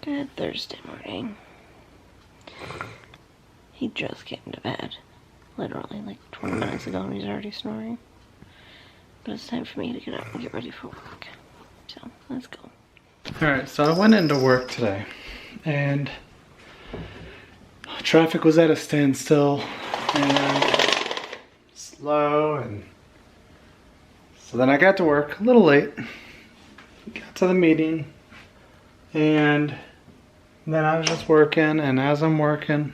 Good Thursday morning. He just came to bed. Literally like 20 minutes ago and he's already snoring. But it's time for me to get up and get ready for work. So, let's go. Alright, so I went into work today and traffic was at a standstill and slow, and so then I got to work a little late, got to the meeting, and then I was just working, and as I'm working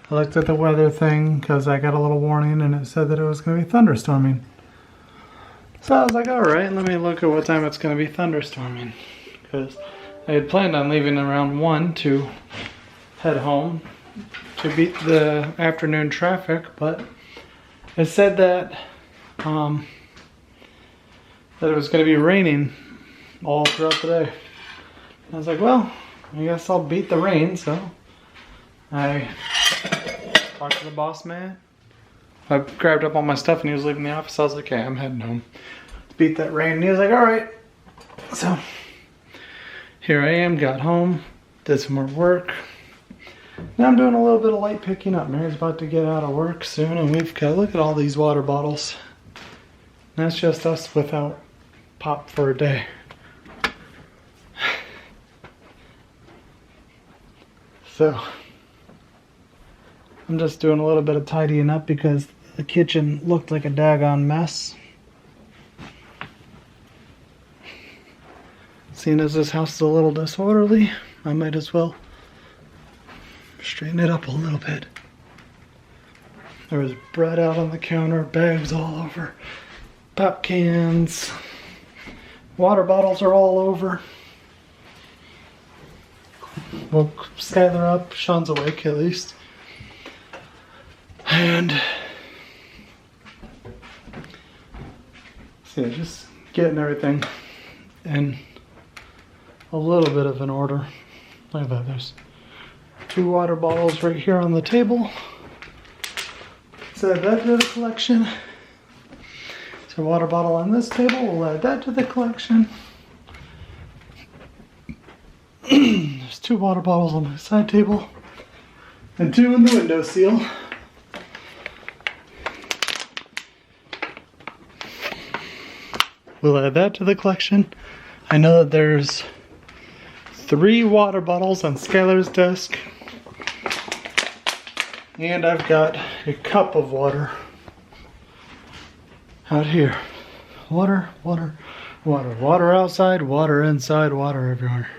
I looked at the weather thing because I got a little warning and it said that it was going to be thunderstorming. So I was like, alright, let me look at what time it's going to be thunderstorming, because I had planned on leaving around 1 to head home to beat the afternoon traffic, but it said that that it was going to be raining all throughout the day. I was like, well, I guess I'll beat the rain. So I talked to the boss man. I grabbed up all my stuff and he was leaving the office. I was like, hey, I'm heading home to beat that rain. And he was like, all right. So here I am, got home, did some more work. Now I'm doing a little bit of light picking up. Mary's about to get out of work soon, and we've got, look at all these water bottles. That's just us without pop for a day. So I'm just doing a little bit of tidying up because the kitchen looked like a daggone mess. Seeing as this house is a little disorderly, I might as well straighten it up a little bit. There was bread out on the counter, bags all over, pop cans, water bottles are all over. Woke Skylar up, Shaun's awake at least. And so yeah, just getting everything in a little bit of an order. Look at that, there's 2 water bottles right here on the table. So add that to the collection. So water bottle on this table, we'll add that to the collection. There's 2 water bottles on my side table and 2 in the window seal. We'll add that to the collection. I know that there's 3 water bottles on Skylar's desk. And I've got a cup of water out here. Water, water, water. Water outside, water inside, water everywhere.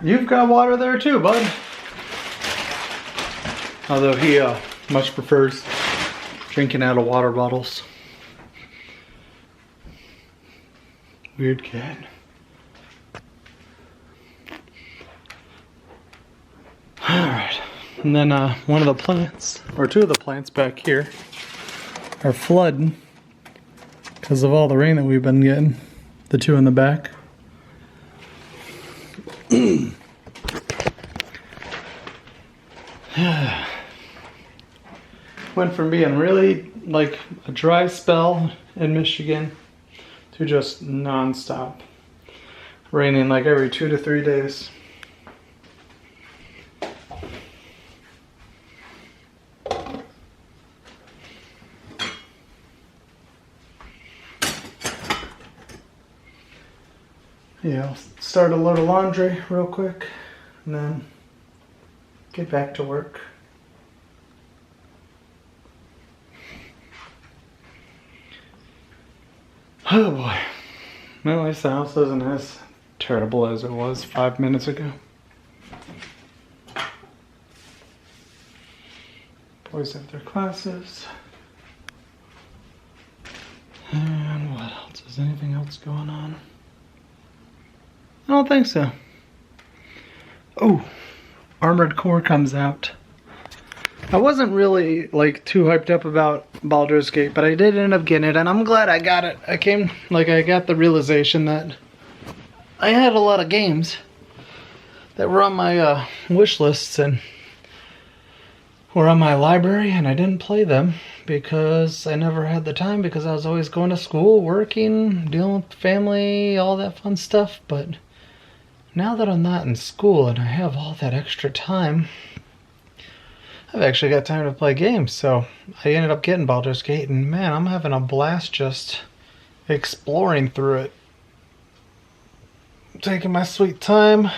You've got water there too, bud. Although he much prefers drinking out of water bottles. Weird cat. Alright. And then one of the plants, or 2 of the plants back here, are flooding because of all the rain that we've been getting. The 2 in the back. Went from being really like a dry spell in Michigan to just non-stop raining like every 2 to 3 days. Yeah, I'll start a load of laundry real quick and then get back to work. Oh boy. Well, at least the house isn't as terrible as it was 5 minutes ago. Boys have their classes. And what else? Is anything else going on? I don't think so. Oh, Armored Core comes out. I wasn't really like too hyped up about Baldur's Gate, but I did end up getting it, and I'm glad I got it. I got the realization that I had a lot of games that were on my wish lists, and were on my library, and I didn't play them because I never had the time, because I was always going to school, working, dealing with family, all that fun stuff. But now that I'm not in school and I have all that extra time, I've actually got time to play games. So I ended up getting Baldur's Gate, and man, I'm having a blast just exploring through it. Taking my sweet time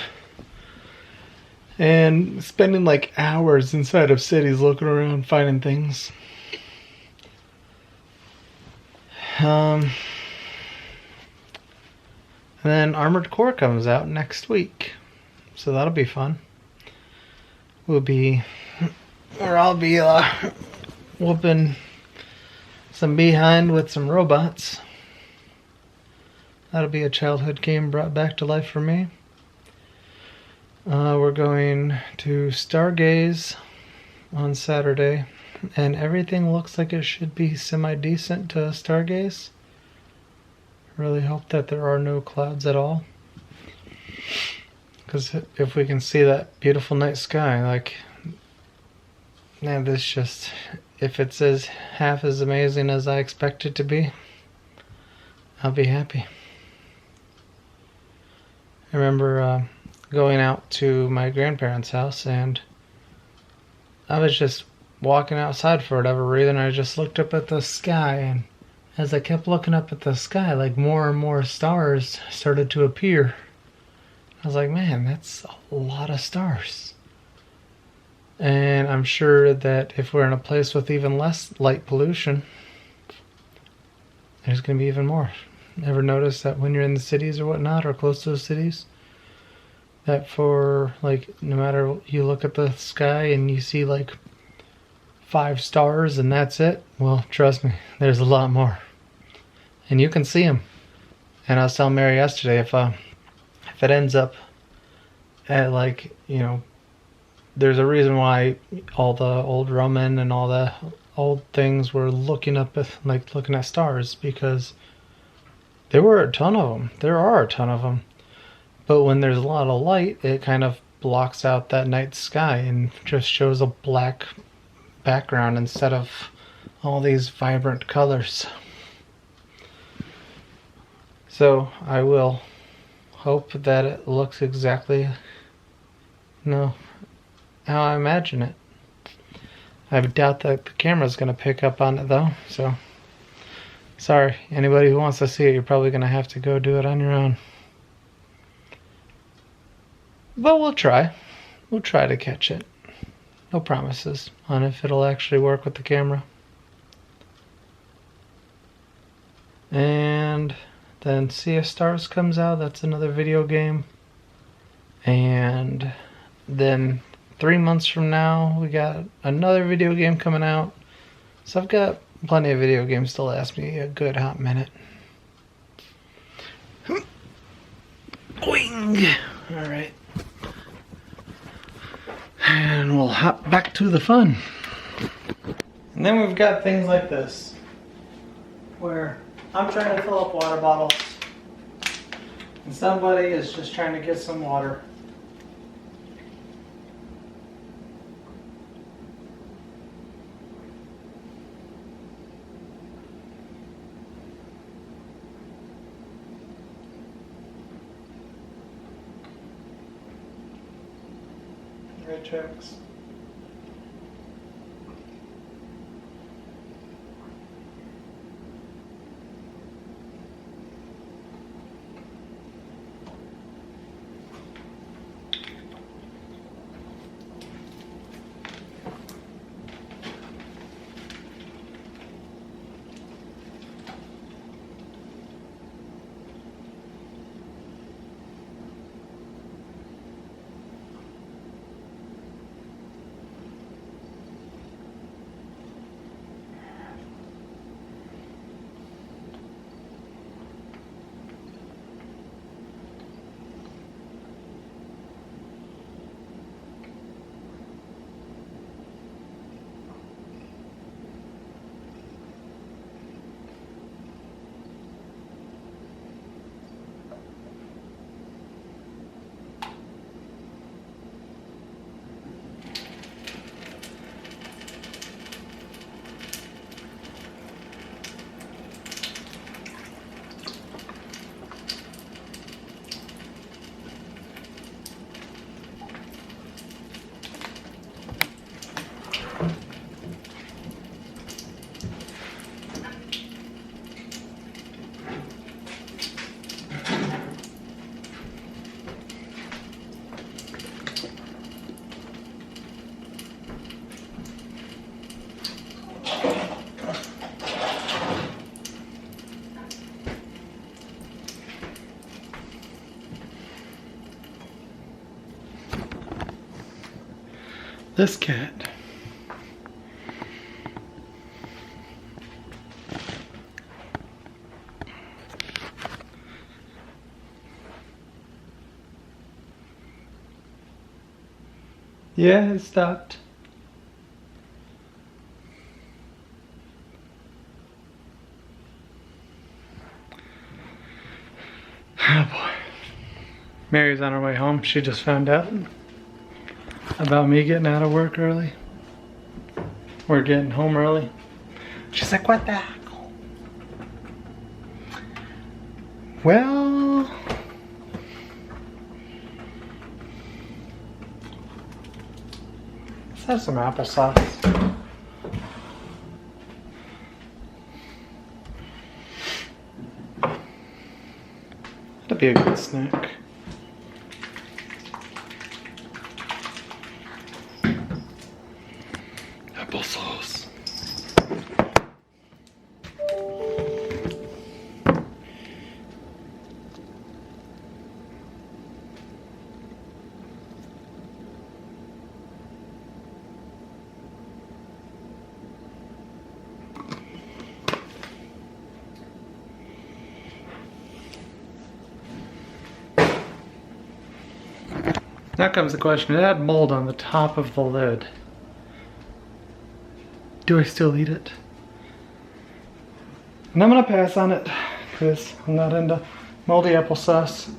and spending like hours inside of cities looking around, finding things. And then Armored Core comes out next week, so that'll be fun. I'll be whooping some behind with some robots. That'll be a childhood game brought back to life for me. We're going to Stargaze on Saturday, and everything looks like it should be semi-decent to Stargaze. Really hope that there are no clouds at all, because if we can see that beautiful night sky, like, man, this just, if it's as half as amazing as I expect it to be, I'll be happy. I remember going out to my grandparents' house, and I was just walking outside for whatever reason. I just looked up at the sky, and as I kept looking up at the sky, like more and more stars started to appear. I was like, man, that's a lot of stars. And I'm sure that if we're in a place with even less light pollution, there's going to be even more. Ever notice that when you're in the cities or whatnot, or close to the cities, that for, like, no matter, you look at the sky and you see like 5 stars and that's it? Well, trust me, there's a lot more. And you can see them. And I was telling Mary yesterday, if it ends up at, like, you know, there's a reason why all the old Roman and all the old things were looking up at, like, looking at stars, because there were a ton of them. There are a ton of them. But when there's a lot of light, it kind of blocks out that night sky and just shows a black background instead of all these vibrant colors. So I will hope that it looks exactly, how I imagine it. I doubt that the camera's going to pick up on it though, so sorry, anybody who wants to see it, you're probably going to have to go do it on your own. But we'll try. We'll try to catch it. No promises on if it'll actually work with the camera. And then Sea of Stars comes out. That's another video game. And then 3 months from now, we got another video game coming out. So I've got plenty of video games to last me a good hot minute. Boing! Alright. And we'll hop back to the fun. And then we've got things like this, where I'm trying to fill up water bottles, and somebody is just trying to get some water. Red tracks. this cat. Yeah, it stopped. Oh boy. Mary's on her way home. She just found out about me getting out of work early. We're getting home early. She's like, what the heck? Well, let's have some applesauce. That'd be a good snack. Applesauce. Now comes the question, it had mold on the top of the lid. Do I still eat it? And I'm gonna pass on it because I'm not into moldy applesauce.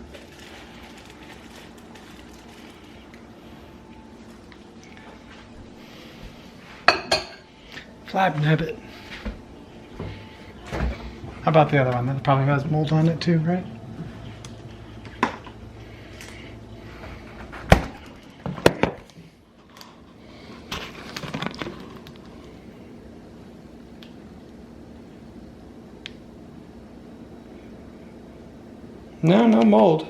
Flabnabbit. How about the other one? That probably has mold on it too, right? No, no mold.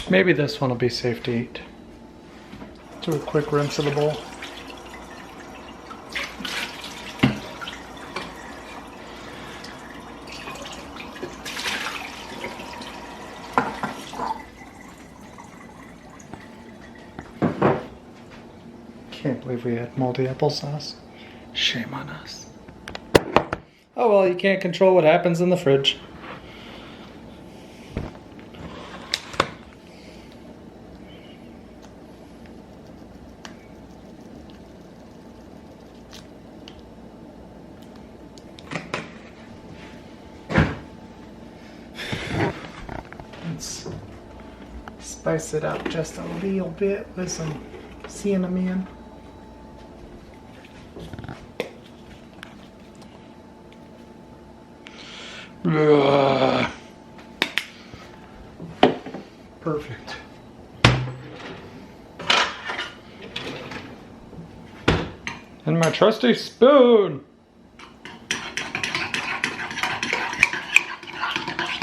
Maybe this one will be safe to eat. Do a quick rinse of the bowl. Can't believe we had moldy applesauce. Shame on us. Oh well, you can't control what happens in the fridge. Let's spice it up just a little bit with some cinnamon. Perfect. And my trusty spoon.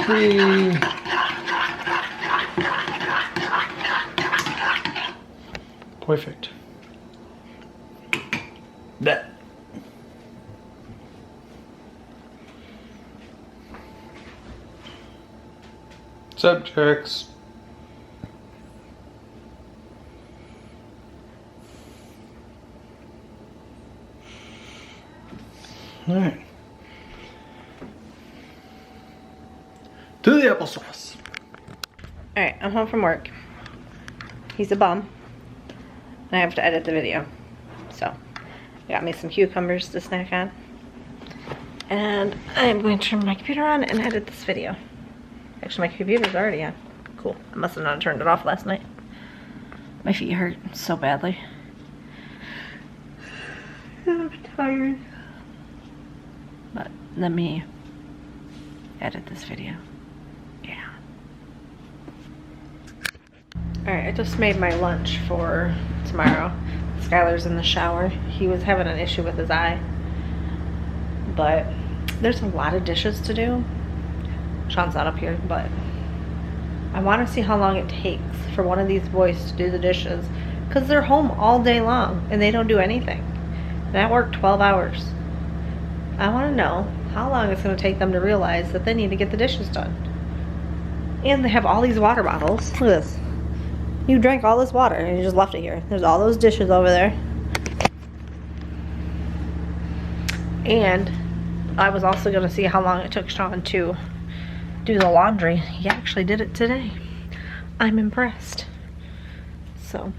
3. Perfect. That. Subjects. All right. Do the applesauce. All right, I'm home from work. He's a bum. And I have to edit the video. So, I got me some cucumbers to snack on. And I'm going to turn my computer on and edit this video. Actually, my computer's already on. Cool. I must have not turned it off last night. My feet hurt so badly. I'm tired. But let me edit this video. Yeah. Alright, I just made my lunch for tomorrow. Skylar's in the shower. He was having an issue with his eye. But there's a lot of dishes to do. Shaun's not up here, but I want to see how long it takes for one of these boys to do the dishes, because they're home all day long and they don't do anything. And I work 12 hours. I want to know how long it's going to take them to realize that they need to get the dishes done. And they have all these water bottles. Look at this. You drank all this water and you just left it here. There's all those dishes over there. And I was also going to see how long it took Shaun to do the laundry. He actually did it today. I'm impressed. So,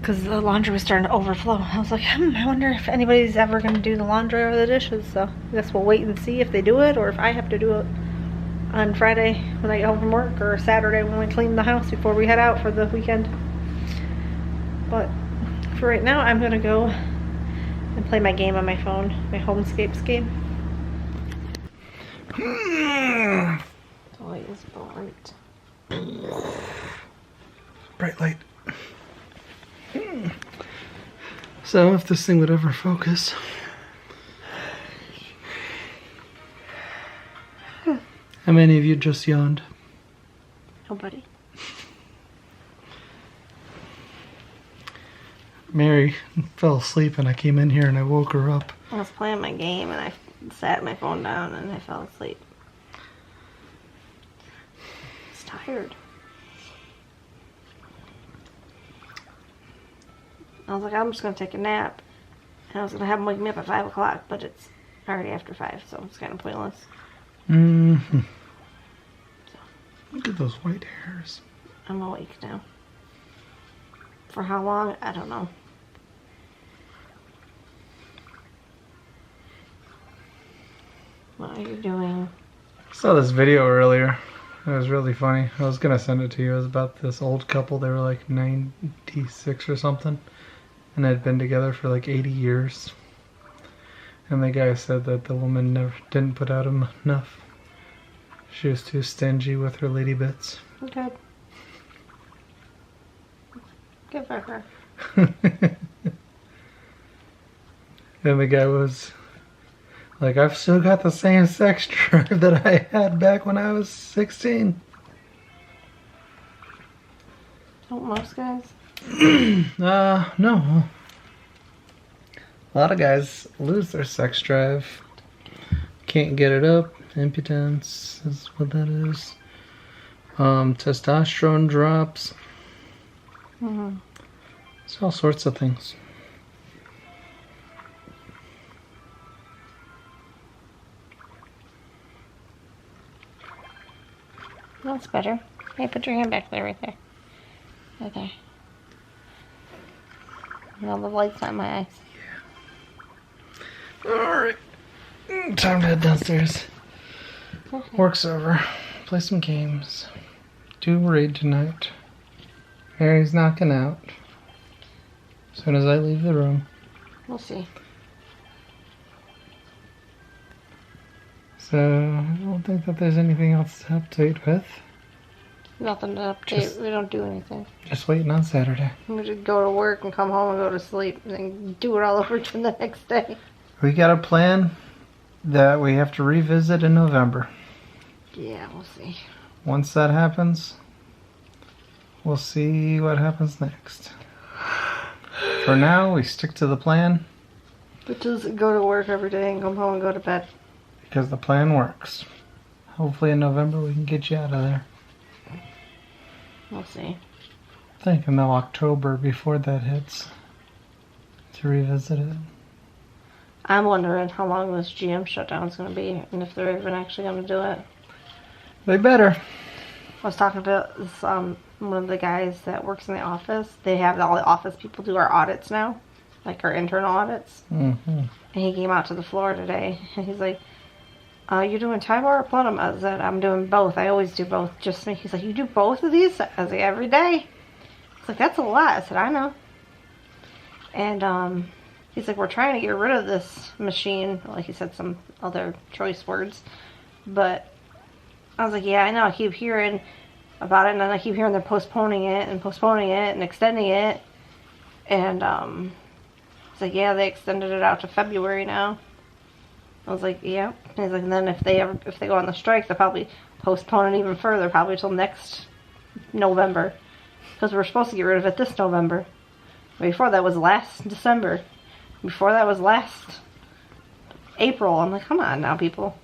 because the laundry was starting to overflow. I was like, I wonder if anybody's ever going to do the laundry or the dishes. So I guess we'll wait and see if they do it, or if I have to do it on Friday when I get home from work, or Saturday when we clean the house before we head out for the weekend. But for right now, I'm going to go and play my game on my phone, my Homescapes game. Toy is bright. Bright light. So if this thing would ever focus. How many of you just yawned? Nobody. Mary fell asleep and I came in here and I woke her up. I was playing my game and I sat my phone down and I fell asleep. I was tired. I was like, I'm just going to take a nap. And I was going to have him wake me up at 5 o'clock, but it's already after 5, so it's kind of pointless. Mm-hmm. So, look at those white hairs. I'm awake now. For how long? I don't know. What are you doing? I saw this video earlier. It was really funny. I was going to send it to you. It was about this old couple. They were like 96 or something. And they'd been together for like 80 years. And the guy said that the woman didn't put out enough. She was too stingy with her lady bits. Okay. Good for her. And the guy was like, I've still got the same sex drive that I had back when I was 16. Don't most guys? No. A lot of guys lose their sex drive. Can't get it up. Impotence is what that is. Testosterone drops. Mm-hmm. It's all sorts of things. That's better. Hey, put your hand back there, right there. Right there. Now the light's on my eyes. Yeah. Alright. Time to head downstairs. Okay. Work's over. Play some games. Do raid tonight. Harry's knocking out. As soon as I leave the room. We'll see. So, I don't think that there's anything else to update with. Nothing to update. We don't do anything. Just waiting on Saturday. We just go to work and come home and go to sleep and then do it all over again the next day. We got a plan that we have to revisit in November. Yeah, we'll see. Once that happens, we'll see what happens next. For now, we stick to the plan. But just go to work every day and come home and go to bed. Because the plan works. Hopefully in November we can get you out of there. We'll see. I think in October before that hits to revisit it. I'm wondering how long this GM shutdown is going to be and if they're even actually going to do it. They better. I was talking to this, one of the guys that works in the office. They have all the office people do our audits now, like our internal audits. Mm-hmm. And he came out to the floor today, and he's like, you doing time or plenum? I said, I'm doing both. I always do both. Just me. He's like, you do both of these? I was like, every day. He's like, that's a lot. I said, I know. And he's like, we're trying to get rid of this machine. Like he said some other choice words. But I was like, yeah, I know. I keep hearing about it, and then I keep hearing they're postponing it and extending it. And he's like, yeah, they extended it out to February now. I was like, yeah. And he's like, and then if they go on the strike, they'll probably postpone it even further, probably till next November, because we're supposed to get rid of it this November. Before that was last December. Before that was last April. I'm like, come on now, people.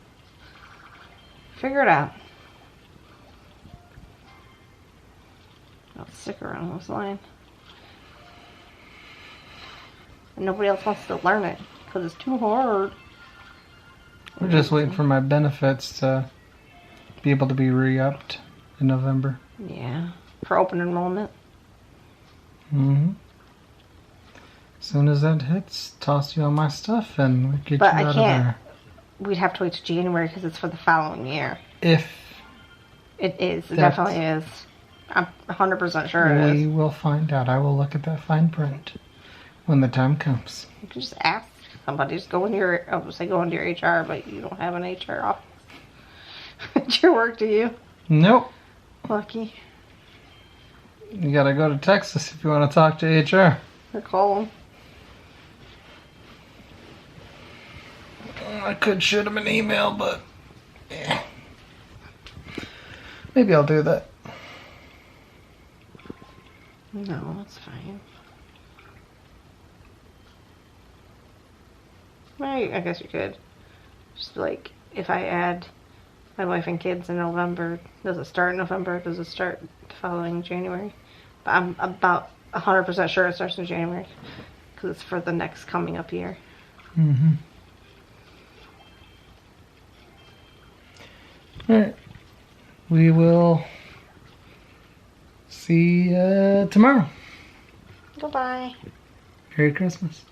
Figure it out. sticker on this line. And nobody else wants to learn it because it's too hard. We're just waiting for my benefits to be able to be re-upped in November. Yeah, for open enrollment. Mm-hmm. As soon as that hits, toss you all my stuff and we get But you I out can't. of there. We'd have to wait to January because it's for the following year. If It is. It That's- definitely is. I'm 100% sure it we is. will find out. I will look at that fine print when the time comes. You can just ask somebody. Just go into your, I would say go into your HR, but you don't have an HR office at your work, do you? Nope. Lucky. You gotta go to Texas if you want to talk to HR. Or call them. I could shoot him an email, but yeah. Maybe I'll do that. No, that's fine. I guess you could. Just like, if I add my wife and kids in November, does it start in November? Does it start the following January? But I'm about 100% sure it starts in January because it's for the next coming up year. Mm-hmm. Alright. We will see you tomorrow. Goodbye. Merry Christmas.